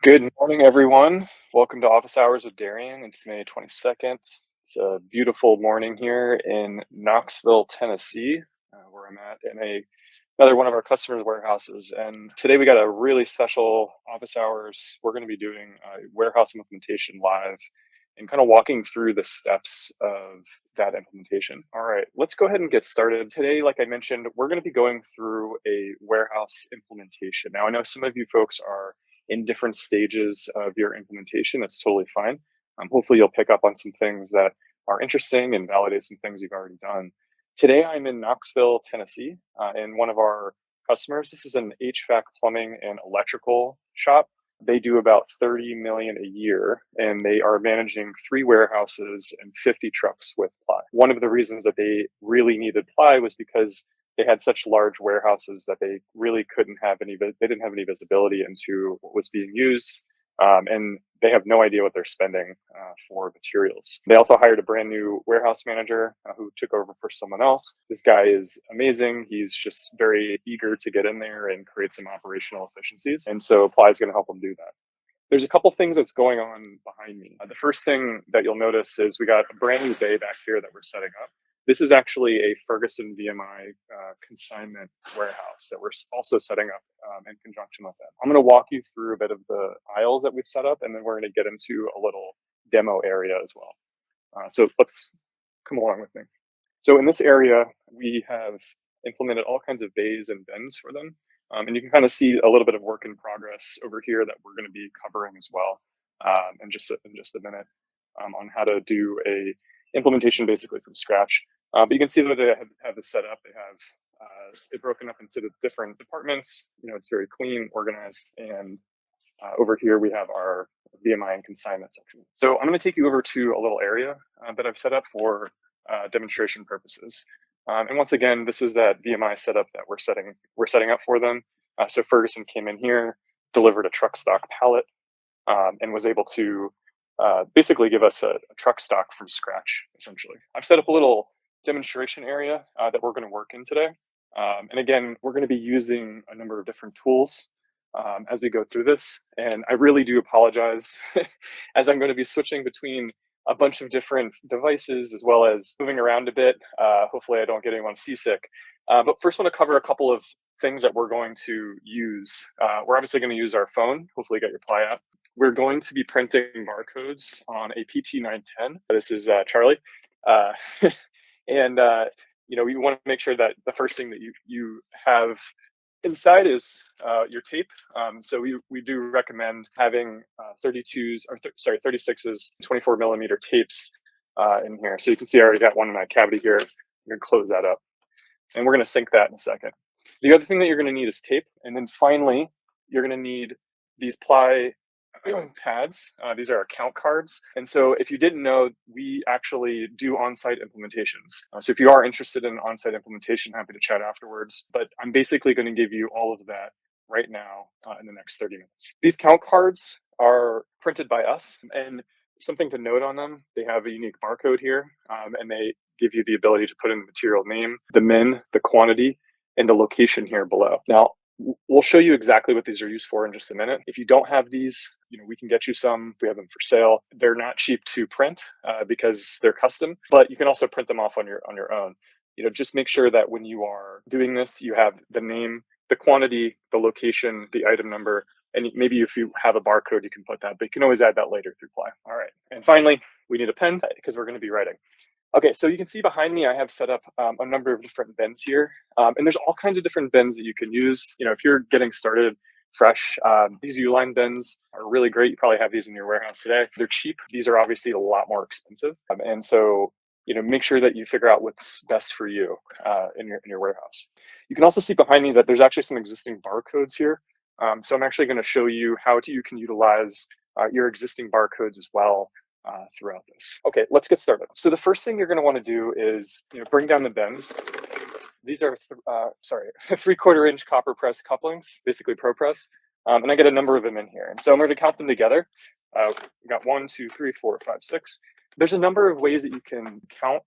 Good morning, everyone. Welcome to Office Hours with Darion. It's May 22nd. It's a beautiful morning here in Knoxville, Tennessee, where I'm at in another one of our customers' warehouses. And today we got a really special office hours. We're going to be doing a warehouse implementation live and kind of walking through the steps of that implementation. All right, let's go ahead and get started. Today, like I mentioned, we're going to be going through a warehouse implementation. Now, I know some of you folks are in different stages of your implementation. That's totally fine. Hopefully, you'll pick up on some things that are interesting and validate some things you've already done. Today, I'm in Knoxville, Tennessee, in one of our customers. This is an HVAC plumbing and electrical shop. They do about 30 million a year, and they are managing 3 warehouses and 50 trucks with ply. One of the reasons that they really needed ply was because they had such large warehouses that they really couldn't have they didn't have any visibility into what was being used, and they have no idea what they're spending for materials. They also hired a brand new warehouse manager who took over for someone else. This guy is amazing. He's just very eager to get in there and create some operational efficiencies, and so Apply is going to help him do that. There's a couple things that's going on behind me. The first thing that you'll notice is we got a brand new bay back here that we're setting up. This is actually a Ferguson VMI consignment warehouse that we're also setting up in conjunction with them. I'm going to walk you through a bit of the aisles that we've set up, and then we're going to get into a little demo area as well. So let's come along with me. So in this area, we have implemented all kinds of bays and bins for them. And you can kind of see a little bit of work in progress over here that we're going to be covering as well in just a minute on how to do a implementation basically from scratch. But you can see that they have this set up. They have it broken up into the different departments. It's very clean, organized, and over here we have our VMI and consignment section. So I'm going to take you over to a little area that I've set up for demonstration purposes. And once again, this is that VMI setup that we're setting up for them. So Ferguson came in here, delivered a truck stock pallet, and was able to basically give us a truck stock from scratch, essentially. I've set up a little demonstration area that we're going to work in today. And again, we're going to be using a number of different tools as we go through this. And I really do apologize as I'm going to be switching between a bunch of different devices as well as moving around a bit. Hopefully, I don't get anyone seasick. But first, I want to cover a couple of things that we're going to use. We're obviously going to use our phone. Hopefully, you got your Ply app. We're going to be printing barcodes on a PT910. This is Charlie. Uh, and we want to make sure that the first thing that you have inside is your tape. So we do recommend having 36s, 24 millimeter tapes in here. So you can see I already got one in my cavity here. I'm going to close that up. And we're going to sync that in a second. The other thing that you're going to need is tape. And then finally, you're going to need these ply pads. These are account cards. And so if you didn't know, we actually do on-site implementations. So if you are interested in on-site implementation, happy to chat afterwards. But I'm basically going to give you all of that right now in the next 30 minutes. These count cards are printed by us. And something to note on them, they have a unique barcode here, and they give you the ability to put in the material name, the min, the quantity, and the location here below. Now, we'll show you exactly what these are used for in just a minute. If you don't have these, we can get you some. We have them for sale. They're not cheap to print because they're custom, but you can also print them off on your own. Just make sure that when you are doing this, you have the name, the quantity, the location, the item number, and maybe if you have a barcode, you can put that, but you can always add that later through Ply. All right. And finally, we need a pen because we're going to be writing. Okay, so you can see behind me, I have set up a number of different bins here. And there's all kinds of different bins that you can use. If you're getting started fresh, these Uline bins are really great. You probably have these in your warehouse today. They're cheap. These are obviously a lot more expensive. And so, make sure that you figure out what's best for you in your warehouse. You can also see behind me that there's actually some existing barcodes here. So I'm actually going to show you how you can utilize your existing barcodes as well throughout this. Okay, let's get started. So the first thing you're going to want to do is bring down the bin. These are 3/4 inch copper press couplings, basically pro press, and I get a number of them in here. And so I'm going to count them together. We got 1, 2, 3, 4, 5, 6. There's a number of ways that you can count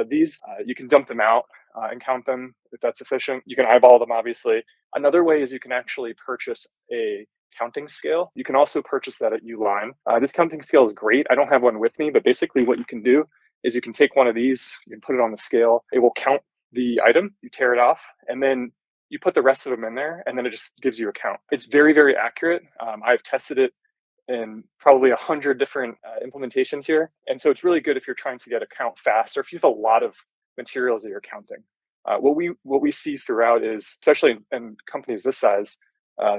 these. You can dump them out and count them if that's sufficient. You can eyeball them, obviously. Another way is you can actually purchase a counting scale. You can also purchase that at Uline. This counting scale is great. I don't have one with me, but basically what you can do is you can take one of these, you can put it on the scale. It will count the item, you tear it off, and then you put the rest of them in there, and then it just gives you a count. It's very, very accurate. I've tested it in probably 100 different implementations here. And so it's really good if you're trying to get a count fast or if you have a lot of materials that you're counting. What we see throughout is, especially in companies this size,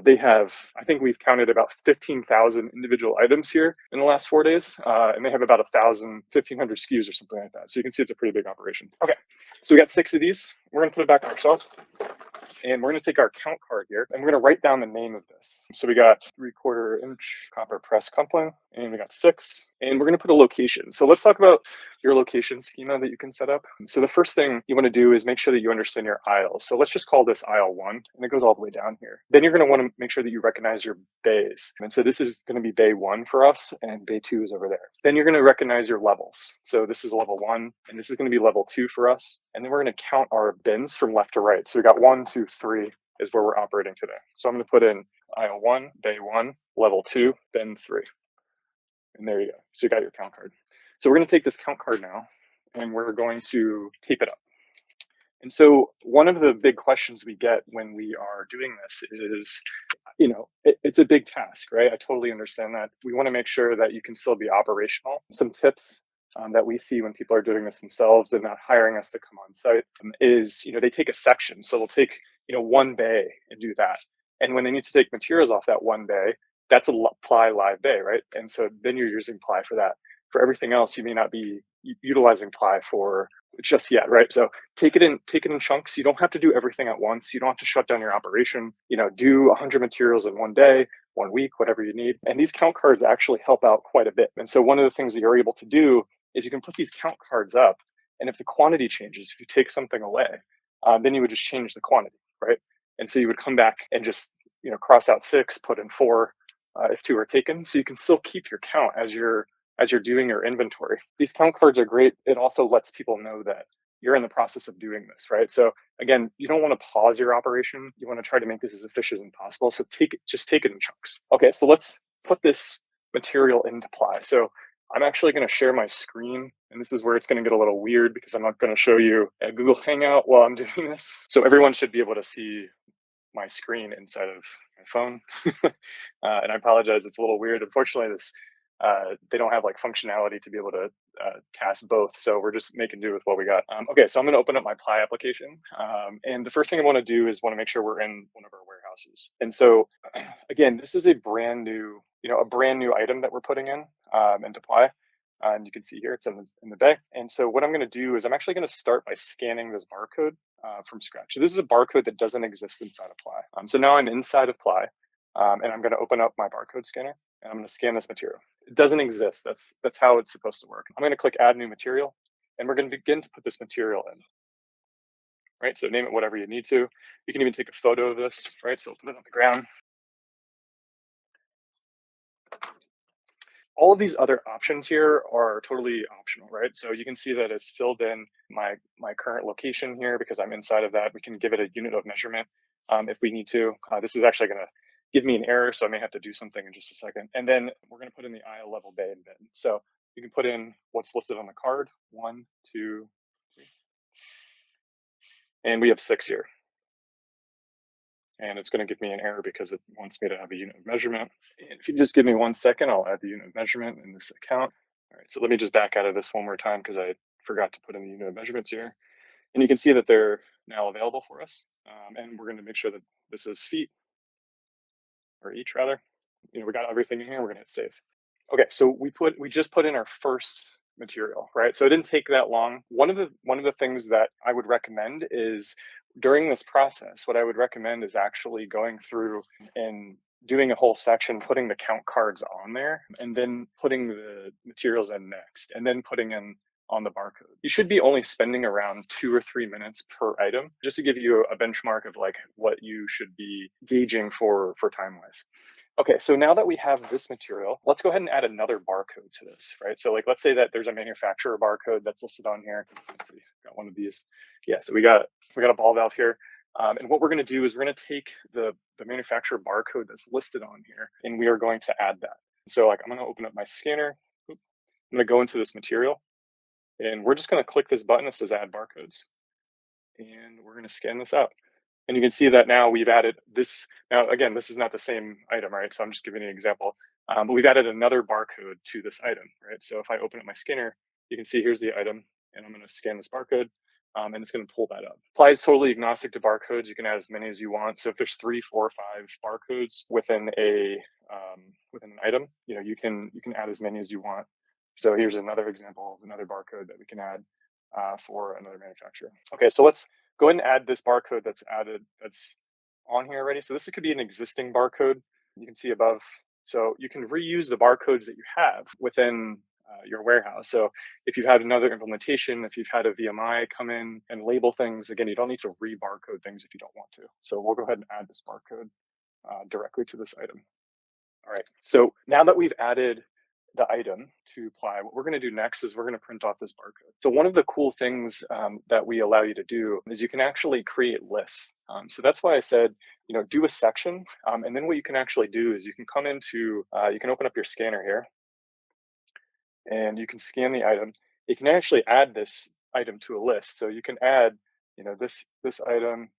they have, I think we've counted about 15,000 individual items here in the last 4 days, and they have about 1,500 SKUs or something like that. So you can see it's a pretty big operation. Okay, so we got 6 of these. We're gonna put it back on our shelf. And we're going to take our count card here and we're going to write down the name of this. So we got 3/4 inch copper press coupling, and we got 6, and we're going to put a location. So let's talk about your location schema that you can set up. So the first thing you want to do is make sure that you understand your aisles. So let's just call this aisle 1, and it goes all the way down here. Then you're going to want to make sure that you recognize your bays. And so this is going to be bay 1 for us, and bay 2 is over there. Then you're going to recognize your levels. So this is level 1, and this is going to be level 2 for us. And then we're going to count our bins from left to right. So we got 1, 2, 3 is where we're operating today. So I'm going to put in aisle 1, bay 1, level 2, bin 3. And there you go. So you got your count card. So we're going to take this count card now, and we're going to tape it up. And so one of the big questions we get when we are doing this is, it's a big task, right? I totally understand that. We want to make sure that you can still be operational. Some tips that we see when people are doing this themselves and not hiring us to come on site is, they take a section. So they'll take, one bay and do that. And when they need to take materials off that one bay, that's a ply live bay, right? And so then you're using ply for that. For everything else, you may not be utilizing ply for just yet, right? So take it in chunks. You don't have to do everything at once. You don't have to shut down your operation. Do 100 materials in one day, 1 week, whatever you need. And these count cards actually help out quite a bit. And so one of the things that you're able to do is you can put these count cards up, and if the quantity changes, if you take something away, then you would just change the quantity, right? And so you would come back and just cross out 6, put in 4 if 2 are taken. So you can still keep your count as you're doing your inventory. These count cards are great. It also lets people know that you're in the process of doing this, right? So again, you don't want to pause your operation. You want to try to make this as efficient as possible. So just take it in chunks. Okay, so let's put this material into ply. So I'm actually going to share my screen, and this is where it's going to get a little weird because I'm not going to show you a Google Hangout while I'm doing this. So everyone should be able to see my screen inside of my phone. And I apologize, it's a little weird. Unfortunately, they don't have like functionality to be able to cast both, so we're just making do with what we got. Okay, so I'm going to open up my ply application, and the first thing I want to do is want to make sure we're in one of our warehouses. And so again, this is a brand new item that we're putting in into ply. And you can see here it's in the bay. And so what I'm going to do is I'm actually going to start by scanning this barcode from scratch. So this is a barcode that doesn't exist inside of ply. So now I'm inside of ply, and I'm going to open up my barcode scanner, and I'm going to scan this material. It doesn't exist. That's how it's supposed to work. I'm going to click add new material, and we're going to begin to put this material in. Right, so name it whatever you need to. You can even take a photo of this, right? So put it on the ground. All of these other options here are totally optional, right? So you can see that it's filled in my current location here because I'm inside of that. We can give it a unit of measurement if we need to. This is actually going to give me an error, so I may have to do something in just a second. And then we're going to put in the aisle level bay and bin. So you can put in what's listed on the card, 1, 2, 3. And we have 6 here. And it's going to give me an error because it wants me to have a unit of measurement. And if you just give me 1 second, I'll add the unit of measurement in this account. All right, so let me just back out of this one more time because I forgot to put in the unit of measurements here. And you can see that they're now available for us. And we're going to make sure that this is feet, or each rather. We got everything in here. We're going to hit save. Okay, so we just put in our first material, right? So it didn't take that long. One of the things that I would recommend is during this process, what I would recommend is actually going through and doing a whole section, putting the count cards on there, and then putting the materials in next, and then putting in on the barcode. You should be only spending around 2 or 3 minutes per item, just to give you a benchmark of like what you should be gauging for time wise. Okay, so now that we have this material, let's go ahead and add another barcode to this, right? So like, let's say that there's a manufacturer barcode that's listed on here. Let's see, got one of these. Yeah, so we got a ball valve here. And what we're going to do is we're going to take the manufacturer barcode that's listed on here, and we are going to add that. So like I'm going to open up my scanner. I'm going to go into this material, and we're just going to click this button that says add barcodes, and we're going to scan this out. And you can see that now we've added this. Now, again, this is not the same item, right? So I'm just giving you an example. But we've added another barcode to this item, right? So if I open up my scanner, you can see here's the item, and I'm going to scan this barcode, and it's going to pull that up. Applies totally agnostic to barcodes. You can add as many as you want. So if there's 3, 4, 5 barcodes within within an item, you can add as many as you want. So here's another example of another barcode that we can add for another manufacturer. Okay, so let's go ahead and add this barcode that's on here already. So this could be an existing barcode you can see above. So you can reuse the barcodes that you have within your warehouse. So if you've had another implementation, if you've had a VMI come in and label things, again, you don't need to re-barcode things if you don't want to. So we'll go ahead and add this barcode directly to this item. All right, so now that we've added the item to apply, what we're going to do next is we're going to print off this barcode. So one of the cool things that we allow you to do is you can actually create lists. So that's why I said, do a section. And then what you can actually do is you can come into, you can open up your scanner here and you can scan the item. You can actually add this item to a list. So you can add, this item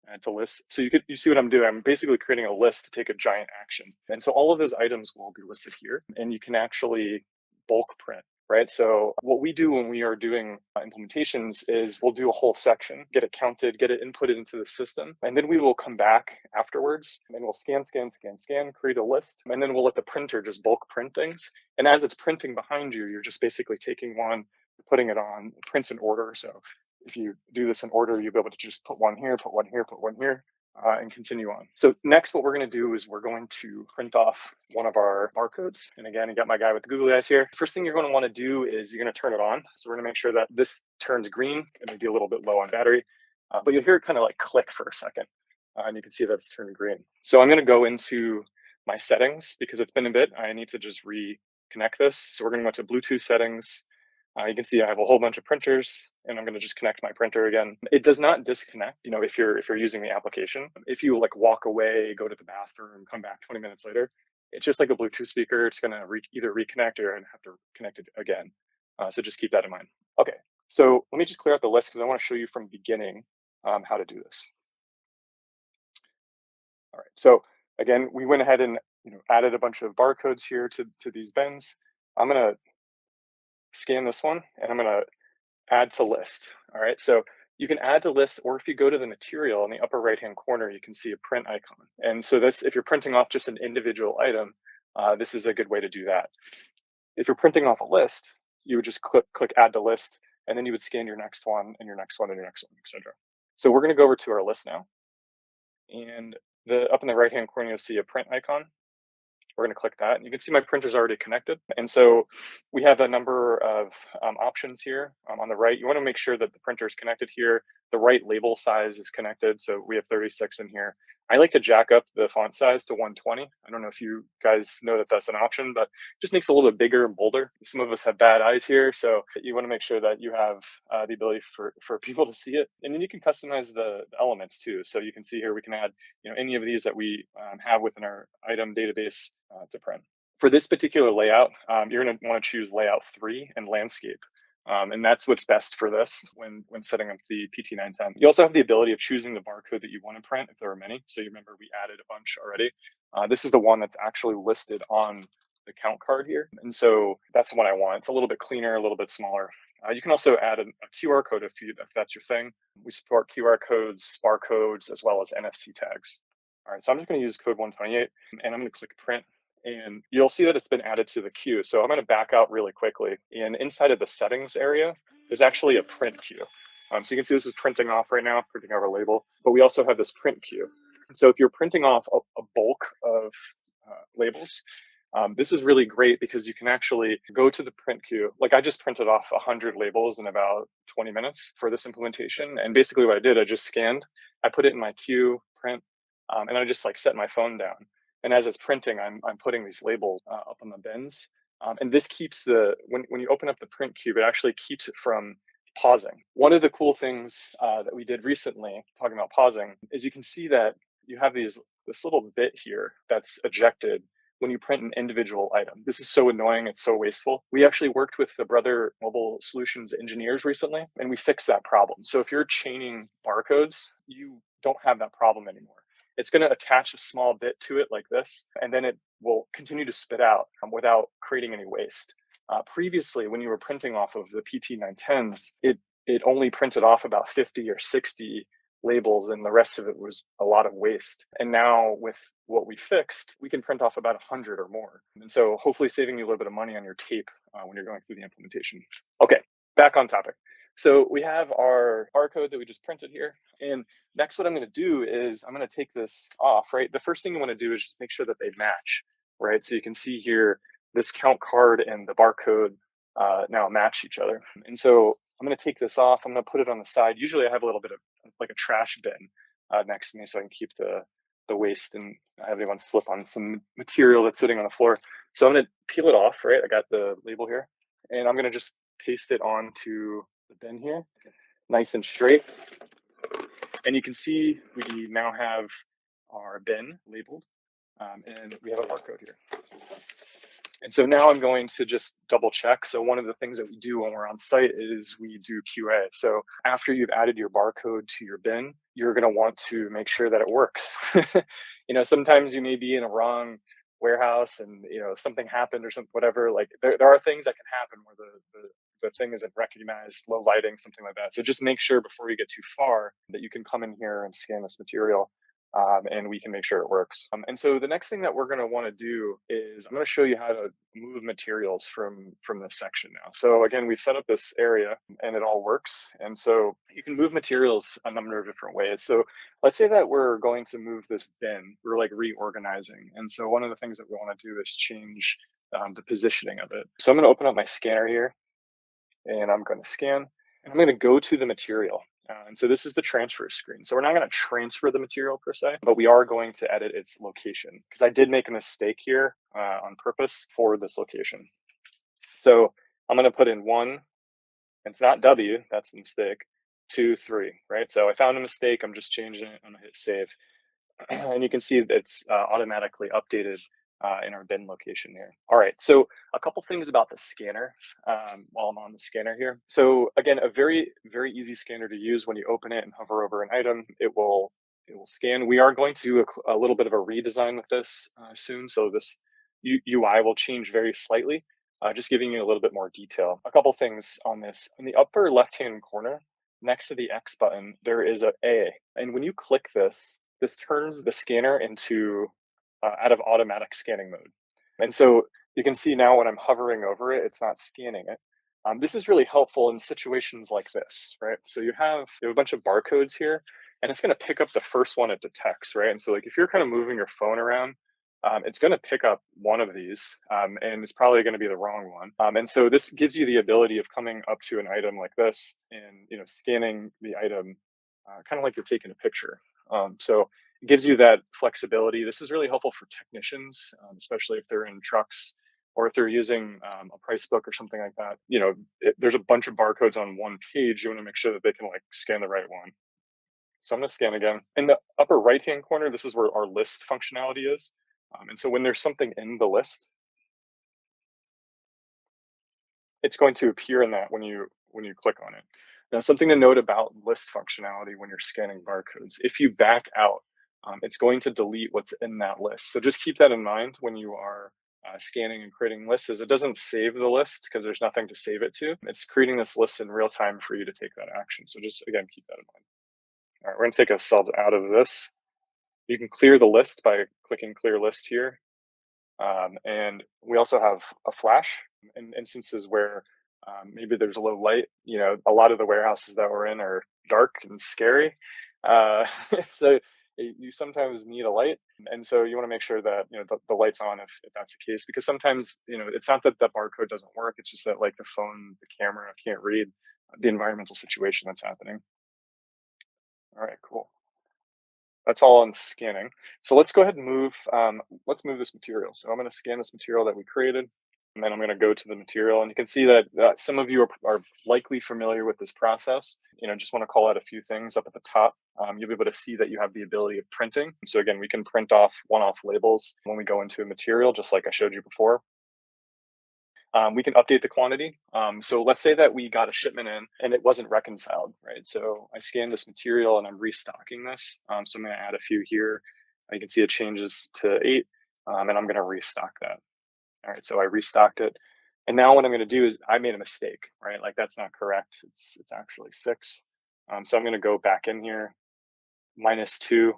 add to list. So you see what I'm doing. I'm basically creating a list to take a giant action. And so all of those items will be listed here and you can actually bulk print, right? So what we do when we are doing implementations is we'll do a whole section, get it counted, get it inputted into the system. And then we will come back afterwards and we'll scan, create a list. And then we'll let the printer just bulk print things. And as it's printing behind you, you're just basically taking one, putting it on, it prints in order. So if you do this in order, you'll be able to just put one here, put one here, put one here, and continue on. So next, what we're going to do is we're going to print off one of our barcodes. And again, you got my guy with the googly eyes here. First thing you're going to want to do is you're going to turn it on. So we're going to make sure that this turns green. It may be a little bit low on battery, but you'll hear it kind of like click for a second. And you can see that it's turned green. So I'm going to go into my settings because it's been a bit. I need to just reconnect this. So we're going to go to Bluetooth settings. You can see I have a whole bunch of printers and I'm going to just connect my printer again. It does not disconnect, if you're using the application. If you like walk away, go to the bathroom, come back 20 minutes later, it's just like a Bluetooth speaker. It's going to either reconnect or have to connect it again. So just keep that in mind. Okay, so let me just clear out the list because I want to show you from beginning how to do this. All right, so again, we went ahead and added a bunch of barcodes here to these bins. I'm going to scan this one and I'm going to add to list. All right, so you can add to list, or if you go to the material in the upper right hand corner, you can see a print icon. And so this, if you're printing off just an individual item, this is a good way to do that. If you're printing off a list, you would just click add to list, and then you would scan your next one and your next one and your next one, etc. So we're going to go over to our list now, and up in the right hand corner, you'll see a print icon. We're going to click that and you can see my printer's already connected. And so we have a number of options here on the right. You want to make sure that the printer is connected here. The right label size is connected. So we have 36 in here. I like to jack up the font size to 120. I don't know if you guys know that that's an option, but it just makes it a little bit bigger and bolder. Some of us have bad eyes here, so you want to make sure that you have the ability for people to see it. And then you can customize the elements too. So you can see here we can add any of these that we have within our item database to print. For this particular layout, you're going to want to choose layout 3 and landscape. And that's what's best for this when setting up the PT910. You also have the ability of choosing the barcode that you want to print if there are many. So you remember we added a bunch already. This is the one that's actually listed on the count card here. And so that's the one I want. It's a little bit cleaner, a little bit smaller. You can also add a QR code if that's your thing. We support QR codes, barcodes, as well as NFC tags. All right, so I'm just going to use code 128 and I'm going to click print. And you'll see that it's been added to the queue. So I'm going to back out really quickly. And inside of the settings area, there's actually a print queue. So you can see this is printing off right now, printing our label. But we also have this print queue. So if you're printing off a bulk of labels, this is really great because you can actually go to the print queue. Like I just printed off 100 labels in about 20 minutes for this implementation. And basically what I did, I just scanned, I put it in my queue, print, and I just like set my phone down. And as it's printing, I'm putting these labels up on the bins. And this keeps when you open up the print cube, it actually keeps it from pausing. One of the cool things that we did recently, talking about pausing, is you can see that you have this little bit here that's ejected when you print an individual item. This is so annoying, it's so wasteful. We actually worked with the Brother Mobile Solutions engineers recently, and we fixed that problem. So if you're chaining barcodes, you don't have that problem anymore. It's going to attach a small bit to it like this, and then it will continue to spit out without creating any waste. Previously, when you were printing off of the PT910s, it only printed off about 50 or 60 labels, and the rest of it was a lot of waste. And now with what we fixed, we can print off about 100 or more. And so hopefully saving you a little bit of money on your tape when you're going through the implementation. Okay, back on topic. So we have our barcode that we just printed here. And next, what I'm going to do is I'm going to take this off, right? The first thing you want to do is just make sure that they match, right? So you can see here, this count card and the barcode now match each other. And so I'm going to take this off. I'm going to put it on the side. Usually I have a little bit of like a trash bin next to me so I can keep the waste and I have anyone slip on some material that's sitting on the floor. So I'm going to peel it off, right? I got the label here, and I'm going to just paste it onto the bin here, nice and straight. And you can see we now have our bin labeled, and we have a barcode here. And so now I'm going to just double check. So one of the things that we do when we're on site is we do QA. So after you've added your barcode to your bin, you're going to want to make sure that it works. Sometimes you may be in a wrong warehouse and something happened or something, whatever. Like there are things that can happen where the thing isn't recognized, low lighting, something like that. So just make sure before you get too far that you can come in here and scan this material, and we can make sure it works. And so the next thing that we're going to want to do is I'm going to show you how to move materials from this section now. So again, we've set up this area and it all works. And so you can move materials a number of different ways. So let's say that we're going to move this bin. We're like reorganizing. And so one of the things that we want to do is change the positioning of it. So I'm going to open up my scanner here and I'm going to scan, and I'm going to go to the material. And so this is the transfer screen. So we're not going to transfer the material per se, but we are going to edit its location because I did make a mistake here on purpose for this location. So I'm going to put in 1, it's not W, that's the mistake, 2, 3, right? So I found a mistake, I'm just changing it, I'm going to hit save. And you can see that it's automatically updated in our bin location here. All right, so a couple things about the scanner while I'm on the scanner here. So again, a very, very easy scanner to use. When you open it and hover over an item, it will scan. We are going to do a little bit of a redesign with this soon. So this UI will change very slightly, just giving you a little bit more detail. A couple things on this. In the upper left-hand corner, next to the X button, there is a A. And when you click this, this turns the scanner into out of automatic scanning mode. And so you can see now when I'm hovering over it, it's not scanning it. This is really helpful in situations like this, right? So you have a bunch of barcodes here, and it's going to pick up the first one it detects, right? And so like if you're kind of moving your phone around, it's going to pick up one of these, and it's probably going to be the wrong one. And so this gives you the ability of coming up to an item like this and scanning the item, kind of like you're taking a picture. So it gives you that flexibility. This is really helpful for technicians, especially if they're in trucks or if they're using a price book or something like that. There's a bunch of barcodes on one page. You want to make sure that they can like scan the right one. So I'm going to scan again. In the upper right-hand corner, this is where our list functionality is. And so when there's something in the list, it's going to appear in that when you click on it. Now, something to note about list functionality when you're scanning barcodes: if you back out, it's going to delete what's in that list. So just keep that in mind when you are scanning and creating lists. Is it doesn't save the list because there's nothing to save it to. It's creating this list in real time for you to take that action. So just again keep that in mind. All right, we're going to take ourselves out of this. You can clear the list by clicking clear list here. And we also have a flash in instances where maybe there's a low light. A lot of the warehouses that we're in are dark and scary. So you sometimes need a light. And so you want to make sure that, the light's on if that's the case, because sometimes, it's not that the barcode doesn't work. It's just that like the phone, the camera can't read the environmental situation that's happening. All right, cool. That's all on scanning. So let's go ahead and move. Let's move this material. So I'm going to scan this material that we created. And then I'm going to go to the material, and you can see that some of you are likely familiar with this process. Just want to call out a few things up at the top. You'll be able to see that you have the ability of printing. So again, we can print off one-off labels when we go into a material, just like I showed you before. We can update the quantity. So let's say that we got a shipment in and it wasn't reconciled, right? So I scanned this material and I'm restocking this. So I'm going to add a few here. You can see it changes to 8, and I'm going to restock that. All right, so I restocked it. And now what I'm going to do is I made a mistake, right? Like that's not correct. It's actually 6. So I'm going to go back in here, -2,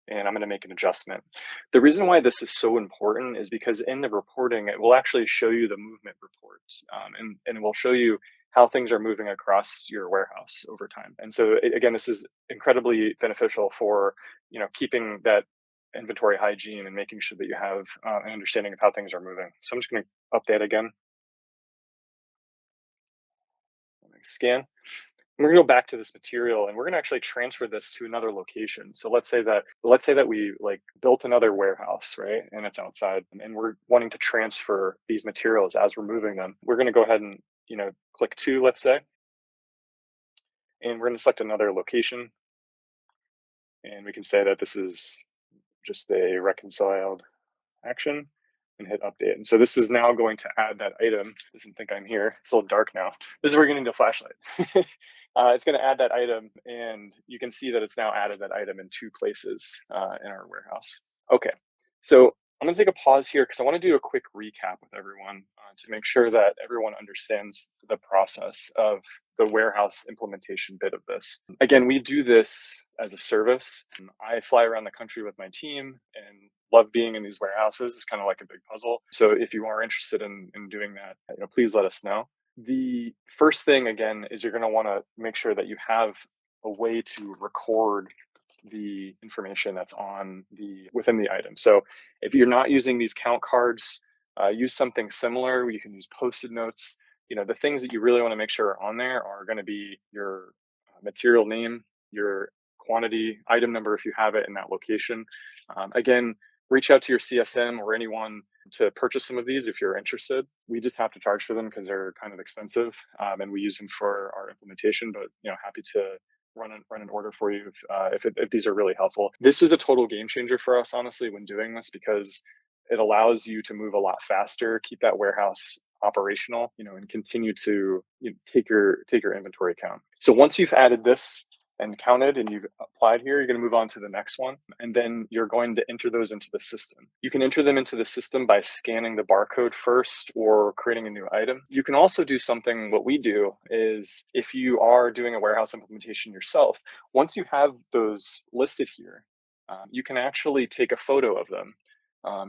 and I'm going to make an adjustment. The reason why this is so important is because in the reporting, it will actually show you the movement reports, and it will show you how things are moving across your warehouse over time. And so, again, this is incredibly beneficial for keeping that inventory hygiene and making sure that you have an understanding of how things are moving. So I'm just going to update again. Scan. We're gonna go back to this material and we're gonna actually transfer this to another location. So let's say that we like built another warehouse, right? And it's outside and we're wanting to transfer these materials as we're moving them. We're gonna go ahead and, click 2, let's say, and we're gonna select another location. And we can say that this is just a reconciled action and hit update. And so this is now going to add that item. Doesn't think I'm here. It's a little dark now. This is where we're getting the flashlight. It's going to add that item, and you can see that it's now added that item in 2 places in our warehouse. Okay, so I'm going to take a pause here because I want to do a quick recap with everyone to make sure that everyone understands the process of the warehouse implementation bit of this. Again, we do this as a service. I fly around the country with my team and love being in these warehouses. It's kind of like a big puzzle. So if you are interested in doing that, please let us know. The first thing again is you're going to want to make sure that you have a way to record the information that's on the within the item. So if you're not using these count cards, use something similar. You can use post-it notes. The things that you really want to make sure are on there are going to be your material name, your quantity, item number if you have it in that location. Again, reach out to your CSM or anyone to purchase some of these if you're interested. We just have to charge for them because they're kind of expensive, and we use them for our implementation. But happy to run an order for you if these are really helpful. This was a total game changer for us, honestly, when doing this because it allows you to move a lot faster, keep that warehouse operational, and continue to take your inventory count. So once you've added this and counted and you've applied here, you're going to move on to the next one. And then you're going to enter those into the system. You can enter them into the system by scanning the barcode first or creating a new item. You can also do something, what we do is if you are doing a warehouse implementation yourself, once you have those listed here, you can actually take a photo of them.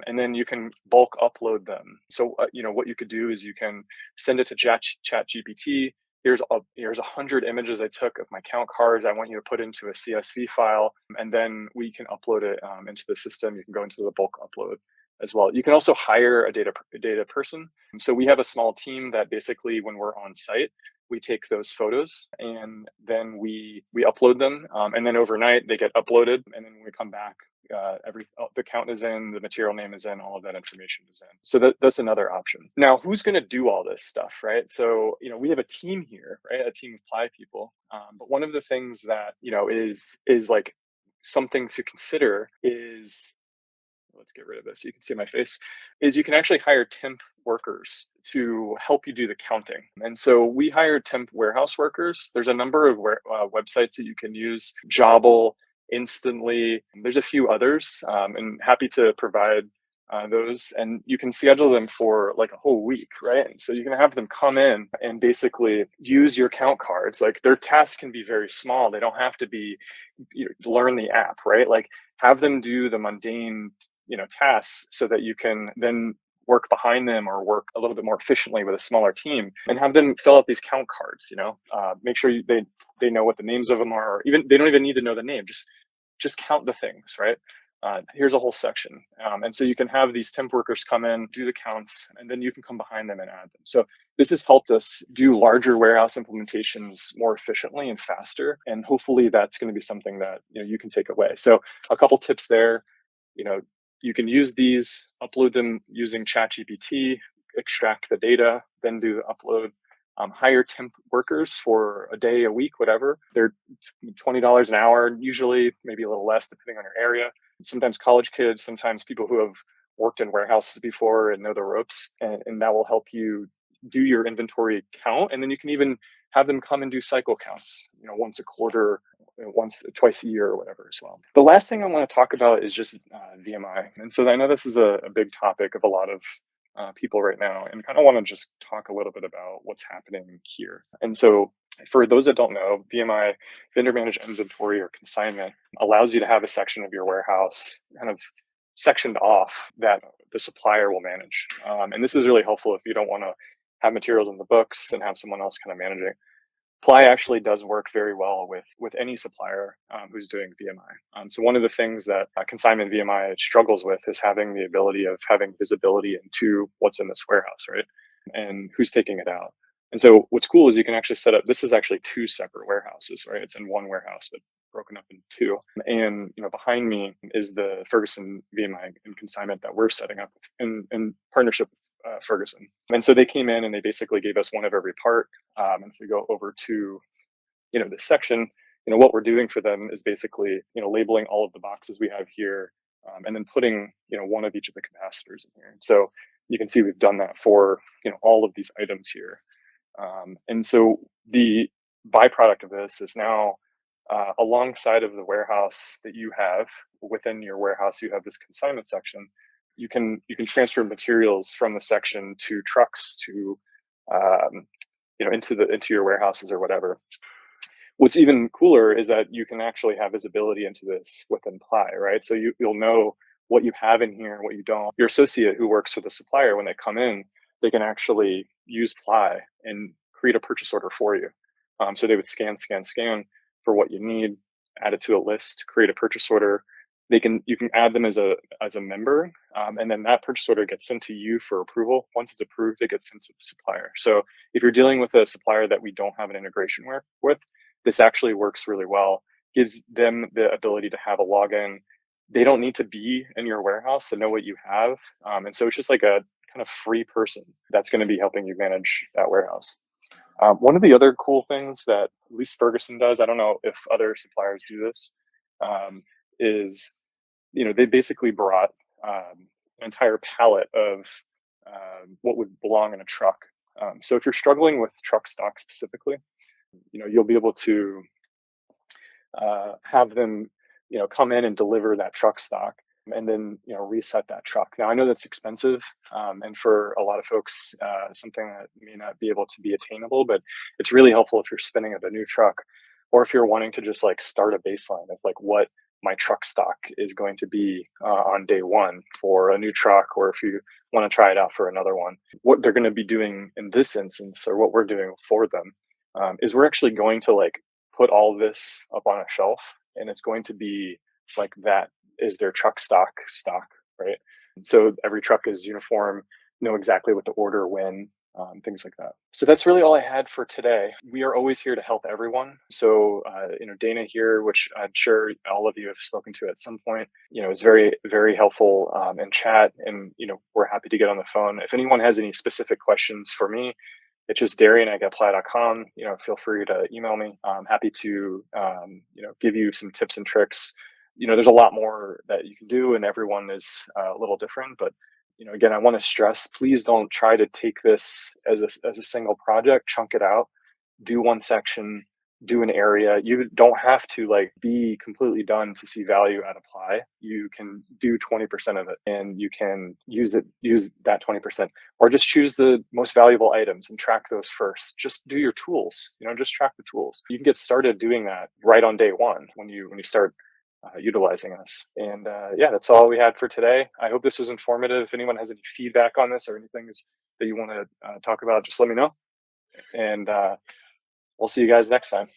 And then you can bulk upload them. So, what you could do is you can send it to Chat GPT. Here's 100 images I took of my count cards. I want you to put into a CSV file, and then we can upload it into the system. You can go into the bulk upload as well. You can also hire a data person. So we have a small team that basically, when we're on site, we take those photos and then we upload them, and then overnight they get uploaded, and then when we come back, the count is in, the material name is in, all of that information is in. So that's another option. Now, who's going to do all this stuff, right? So we have a team here, right? A team of Ply people. But one of the things that is like something to consider is, let's get rid of this so you can see my face, is you can actually hire temp workers to help you do the counting. And so we hire temp warehouse workers. There's a number of websites that you can use, Jobble, Instantly. There's a few others, and happy to provide those. And you can schedule them for like a whole week, right? And so you can have them come in and basically use your count cards. Like their tasks can be very small. They don't have to be learn the app, right? Like have them do the mundane tasks so that you can then work behind them or work a little bit more efficiently with a smaller team, and have them fill out these count cards. Make sure they know what the names of them are, or even they don't even need to know the name. Just count the things, right? Here's a whole section, and so you can have these temp workers come in, do the counts, and then you can come behind them and add them. So this has helped us do larger warehouse implementations more efficiently and faster, and hopefully that's going to be something that you can take away. So a couple tips there. You can use these, upload them using ChatGPT, extract the data, then do the upload. Hire temp workers for a day, a week, whatever. They're $20 an hour, usually maybe a little less depending on your area. Sometimes college kids, sometimes people who have worked in warehouses before and know the ropes, and that will help you do your inventory count. And then you can even have them come and do cycle counts, once a quarter, twice a year or whatever as well. The last thing I want to talk about is just VMI. And so I know this is a big topic of a lot of people right now, and kind of want to just talk a little bit about what's happening here. And so for those that don't know, VMI, vendor managed inventory or consignment, allows you to have a section of your warehouse kind of sectioned off that the supplier will manage. And this is really helpful if you don't want to have materials in the books and have someone else kind of manage it. Ply actually does work very well with any supplier who's doing VMI. So one of the things that consignment VMI struggles with is having the ability of having visibility into what's in this warehouse, right? And who's taking it out. And so what's cool is you can actually set up, this is actually two separate warehouses, right? It's in one warehouse, but broken up in two. And behind me is the Ferguson VMI and consignment that we're setting up in partnership with Ferguson. And so they came in and they basically gave us one of every part. And if we go over to this section, what we're doing for them is basically labeling all of the boxes we have here, and then putting one of each of the capacitors in here. So you can see we've done that for all of these items here. And so the byproduct of this is now alongside of the warehouse that you have within your warehouse, you have this consignment section. You can transfer materials from the section to trucks to into your warehouses or whatever. What's even cooler is that you can actually have visibility into this within Ply, right? So you'll know what you have in here and what you don't. Your associate who works with the supplier, when they come in, they can actually use Ply and create a purchase order for you. So they would scan for what you need, add it to a list, create a purchase order. You can add them as a member, and then that purchase order gets sent to you for approval. Once it's approved, it gets sent to the supplier. So if you're dealing with a supplier that we don't have an integration with, this actually works really well. Gives them the ability to have a login. They don't need to be in your warehouse to know what you have, and so it's just like a kind of free person that's going to be helping you manage that warehouse. One of the other cool things that at least Ferguson does, I don't know if other suppliers do this, is they basically brought an entire pallet of what would belong in a truck. So if you're struggling with truck stock specifically, you'll be able to have them come in and deliver that truck stock, and then reset that truck. Now I know that's expensive, and for a lot of folks something that may not be able to be attainable, but it's really helpful if you're spinning up a new truck, or if you're wanting to just like start a baseline of like what my truck stock is going to be on day one for a new truck, or if you want to try it out for another one. What they're going to be doing in this instance, or what we're doing for them, is we're actually going to like put all this up on a shelf, and it's going to be like that is their truck stock, right? So every truck is uniform, know exactly what to order when, things like that. So that's really all I had for today. We are always here to help everyone. So Dana here, which I'm sure all of you have spoken to at some point, is very, very helpful in chat, and we're happy to get on the phone. If anyone has any specific questions for me, it's just Darion@getply.com. Feel free to email me. I'm happy to give you some tips and tricks. There's a lot more that you can do, and everyone is a little different. But again, I want to stress: please don't try to take this as a single project. Chunk it out. Do one section. Do an area. You don't have to like be completely done to see value at Apply. You can do 20% of it, and you can use that 20%, or just choose the most valuable items and track those first. Just do your tools. Just track the tools. You can get started doing that right on day one when you start utilizing us. And yeah, that's all we had for today. I hope this was informative. If anyone has any feedback on this or anything that you want to talk about, just let me know. And we'll see you guys next time.